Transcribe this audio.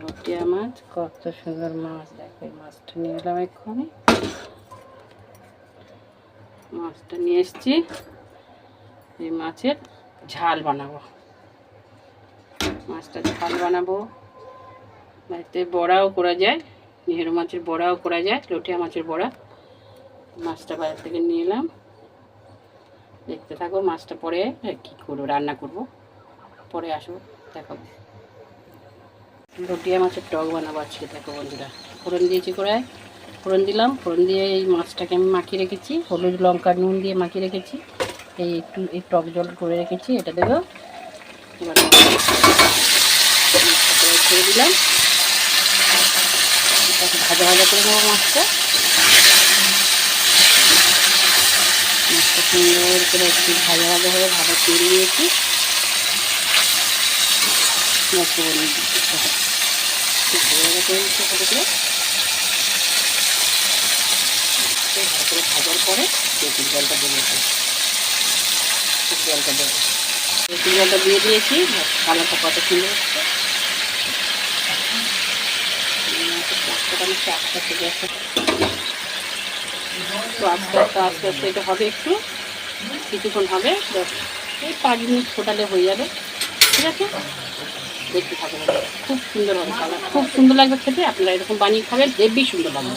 নোটিয়া মাছ, কত সুন্দর মাছ। দেখো এই মাছটা নিয়ে এলাম এক্ষুনি। মাছটা নিয়ে এসছি, এই মাছের ঝাল বানাবো। মাছটা ঝাল বানাবো। বাড়িতে বড়াও করা যায়, নেহেরু মাছের বড়াও করা যায়, লোটিয়া মাছের বড়া। মাছটা বাজার থেকে নিয়ে এলাম। দেখতে থাকো, মাছটা পরে কী করবো, রান্না করব, পরে আসবো দেখাবো। লোটিয়া মাছের টক বানাবো আজকে। দেখো বন্ধুরা, ফোড়ন দিয়েছি কড়ায়, ফোড়ন দিলাম। ফোড়ন দিয়ে এই মাছটাকে আমি মাখিয়ে রেখেছি, হলুদ লঙ্কা নুন দিয়ে মাখিয়ে রেখেছি। এই একটু এই টক জল করে রেখেছি, এটা দেবো। এবার ছেড়ে দিলাম, এটাকে ভাজা ভাজা করে নেবো মাছটা। মাছটা সুন্দর করে একটু ভাজা ভাজা হয়ে ভাজা তেল দিয়েছি। ভাজা ভাজা করে দিতে হবে ভালো করে। ভাজার পরে তেঁতুল জলটা দেবো, জলটা দেবো। তেঁতুল জলটা দিয়ে দিয়েছি। কালারটা কত সুন্দর হচ্ছে। আস্তে আস্তে তো আস্তে আস্তে আস্তে আস্তে এটা হবে, একটু কিছুক্ষণ হবে, এই 5 মিনিট ফোটালে হয়ে যাবে। ঠিক আছে, দেখতে থাকবেন, খুব সুন্দর হবে কালার, খুব সুন্দর লাগবে খেতে। আপনারা এরকম বানিয়ে খাবেন, হেবি সুন্দর লাগবে।